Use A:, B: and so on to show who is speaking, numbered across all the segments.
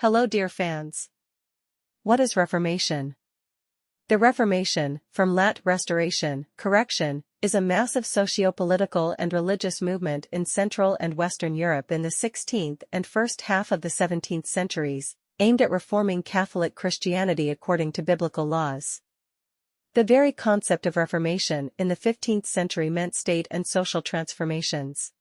A: Hello dear fans. What is Reformation? The Reformation, from Latin restoration, correction, is a massive socio-political and religious movement in Central and Western Europe in the 16th and first half of the 17th centuries, aimed at reforming Catholic Christianity according to biblical laws. The very concept of Reformation in the 15th century meant state and social transformations.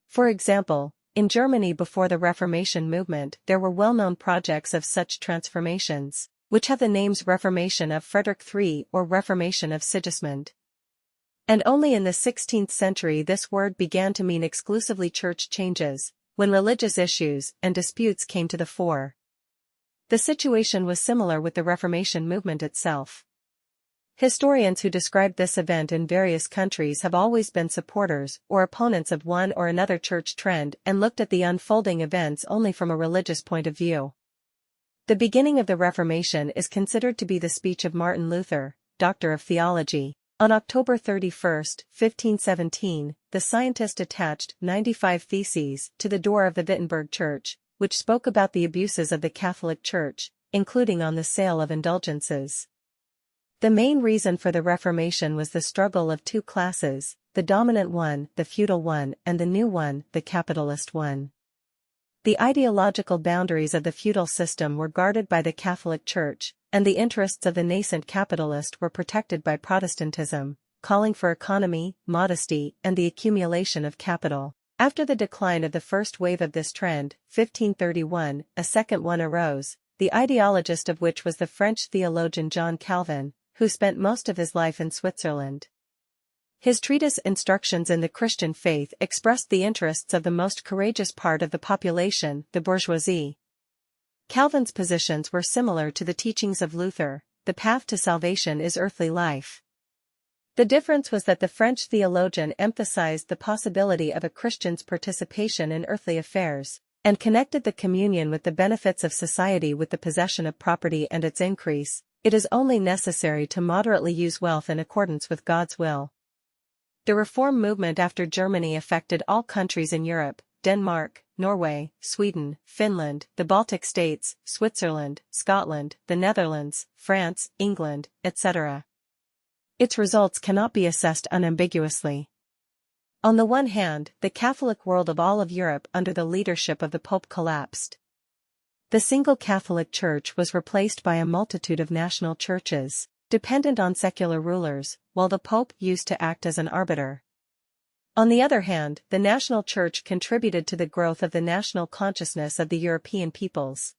A: For example, in Germany before the Reformation movement there were well-known projects of such transformations, which have the names Reformation of Frederick III or Reformation of Sigismund. And only in the 16th century this word began to mean exclusively church changes, when religious issues and disputes came to the fore. The situation was similar with the Reformation movement itself. Historians who describe this event in various countries have always been supporters or opponents of one or another church trend and looked at the unfolding events only from a religious point of view. The beginning of the Reformation is considered to be the speech of Martin Luther, Doctor of Theology. On October 31, 1517, the scientist attached 95 theses to the door of the Wittenberg Church, which spoke about the abuses of the Catholic Church, including on the sale of indulgences. The main reason for the Reformation was the struggle of two classes, the dominant one, the feudal one, and the new one, the capitalist one. The ideological boundaries of the feudal system were guarded by the Catholic Church, and the interests of the nascent capitalist were protected by Protestantism, calling for economy, modesty, and the accumulation of capital. After the decline of the first wave of this trend, 1531, a second one arose, the ideologist of which was the French theologian John Calvin, who spent most of his life in Switzerland. His treatise Instructions in the Christian Faith expressed the interests of the most courageous part of the population, the bourgeoisie. Calvin's positions were similar to the teachings of Luther: the path to salvation is earthly life. The difference was that the French theologian emphasized the possibility of a Christian's participation in earthly affairs, and connected the communion with the benefits of society with the possession of property and its increase. It is only necessary to moderately use wealth in accordance with God's will. The reform movement after Germany affected all countries in Europe: Denmark, Norway, Sweden, Finland, the Baltic states, Switzerland, Scotland, the Netherlands, France, England, etc. Its results cannot be assessed unambiguously. On the one hand, the Catholic world of all of Europe under the leadership of the Pope collapsed. The single Catholic Church was replaced by a multitude of national churches, dependent on secular rulers, while the Pope used to act as an arbiter. On the other hand, the national church contributed to the growth of the national consciousness of the European peoples.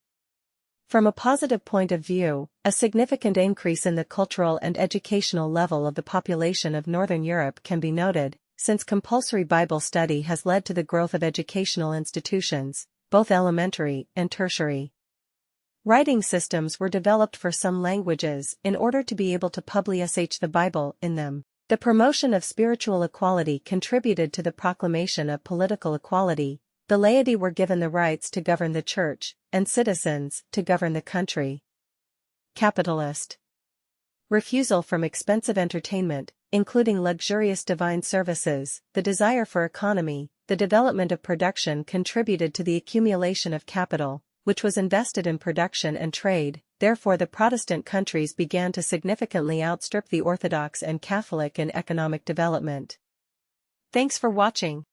A: From a positive point of view, a significant increase in the cultural and educational level of the population of Northern Europe can be noted, since compulsory Bible study has led to the growth of educational institutions, both elementary and tertiary. Writing systems were developed for some languages in order to be able to publish the Bible in them. The promotion of spiritual equality contributed to the proclamation of political equality. The laity were given the rights to govern the church, and citizens to govern the country. Capitalist refusal from expensive entertainment, including luxurious divine services, the desire for economy, the development of production contributed to the accumulation of capital, which was invested in production and trade. Therefore the Protestant countries began to significantly outstrip the Orthodox and Catholic in economic development. Thanks for watching.